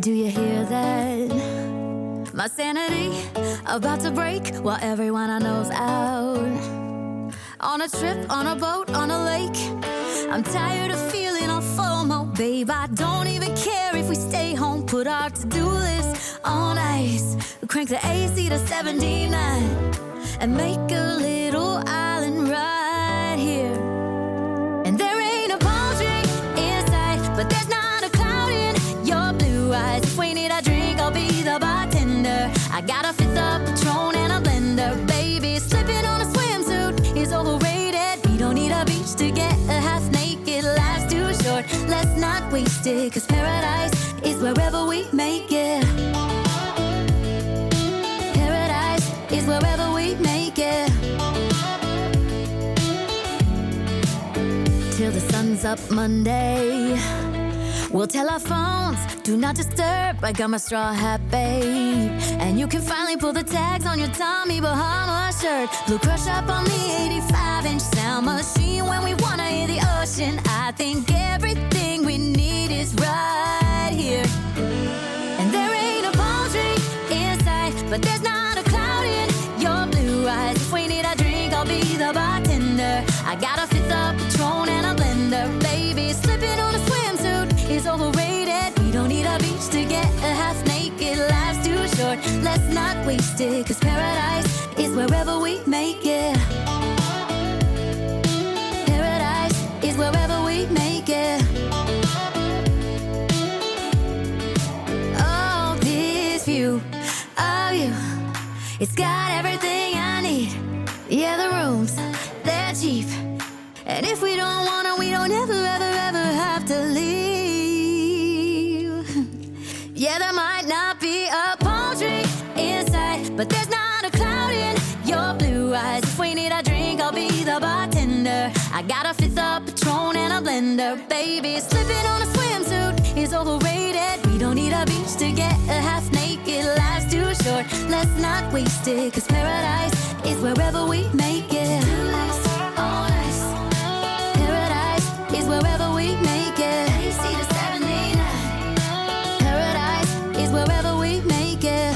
Do you hear that? My sanity about to break while everyone I know's out. On a trip, on a boat, on a lake. I'm tired of feeling all FOMO, babe. I don't even care if we stay home. Put our to-do list on ice. Crank the AC to 79 and make a little island right here. And there ain't a palm tree in sight, but there's not a cloud in your blue eyes. If we need a drink, I'll be the bartender. I got a fifth of Patron and a blender, baby. Slipping on a swimsuit is overrated. We don't need a beach to get a half naked. Life's too short, let's not waste it, 'cause paradise is wherever we make it. Paradise is wherever we make it. Till the sun's up Monday, we'll tell our phones, do not disturb. I got my straw hat, babe. And you can finally pull the tags on your Tommy Bahama shirt. Blue crush up on the 85-inch sound machine. When we wanna hear the ocean, I think everything we need is right here. And there ain't a palm tree in sight, but there's not a cloud in your blue eyes. If we need a drink, I'll be the bartender. I got a fifth of Patron and a blender, baby. Slipping on a swimsuit is overrated. We don't need a beach to get a half naked. Life's too short, let's not waste it, 'cause paradise is wherever we make it. Paradise is wherever we make it. Oh, this view of you, it's got everything I need. Yeah, the rooms, they're cheap. And if we don't wanna, we don't ever, ever, ever have to leave. Yeah, there might not be a palm tree inside, but there's not a cloud in your blue eyes. If we need a drink, I'll be the bartender. I got a fifth of Patron and a blender, baby. Slipping on a swimsuit is overrated. We don't need a beach to get a half naked. Life's too short, let's not waste it, 'cause paradise is wherever we make it. Paradise is wherever we make it. AC to 79. Paradise is wherever we make it.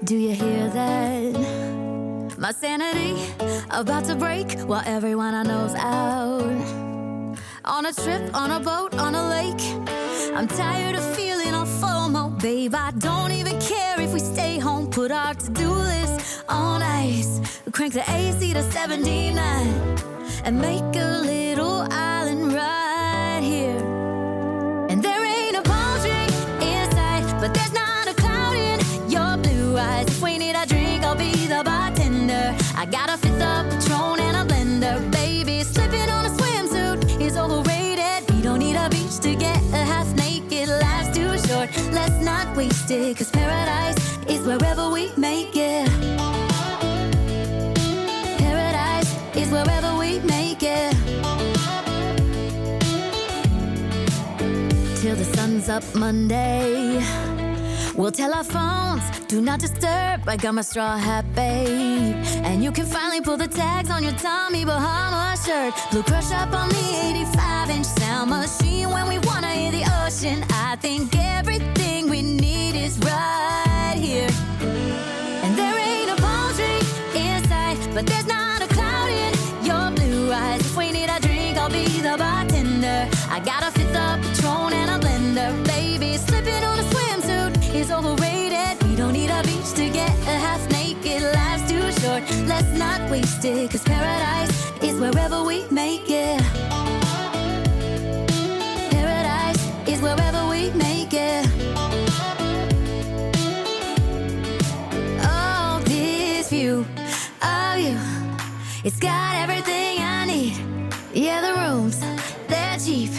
Do you hear that? My sanity about to break while everyone I know's out. On a trip, on a boat, on a lake. I'm tired of feeling all FOMO, babe. I don't even care if we stay home. Put our to-do list on ice. Crank the AC to 79 and make a little island right here. And there ain't a palm tree in sight, but there's not a cloud in your blue eyes. If we need a drink, I'll be the bartender. I got a fifth of Patron and a blender, baby. Slipping on a swimsuit is overrated. We don't need a beach to get a half naked. Life's too short, let's not waste it, 'cause paradise is wherever we make it. Paradise is wherever we make it. Till the sun's up Monday, we'll tell our phones, do not disturb. I got my straw hat, babe. And you can finally pull the tags on your Tommy Bahama shirt. Blue crush up on the 85-inch sound machine. When we wanna hear the ocean, I think everything we need is right here. And there ain't a palm tree in sight, but there's not a cloud in your blue eyes. If we need a drink, I'll be the bartender. I got a fifth of Patron and a blender, baby. Slipping on a swimsuit is overrated. We don't need a beach to get a half naked. Life's too short, let's not waste it, 'cause paradise is wherever we make it. Paradise is wherever we make it. Oh, this view of you, it's got everything I need. Yeah, the rooms, they're cheap.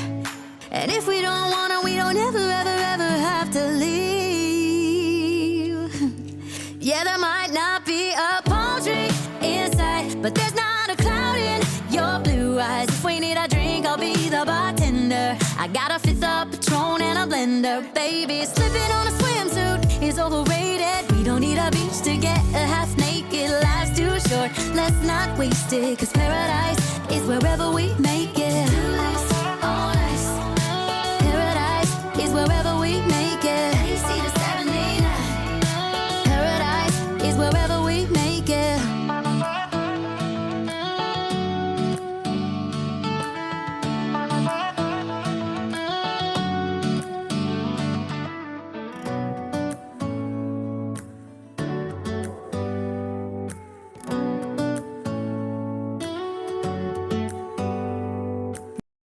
And if we don't wanna, we don't ever, ever, ever have to leave. Yeah, there might not be a palm tree inside, but there's not a cloud in your blue eyes. If we need a drink, I'll be the bartender. wonder, baby. Slipping on a swimsuit is overrated. We don't need a beach to get a half naked. Life's too short, let's not waste it. 'Cause paradise is wherever we make it.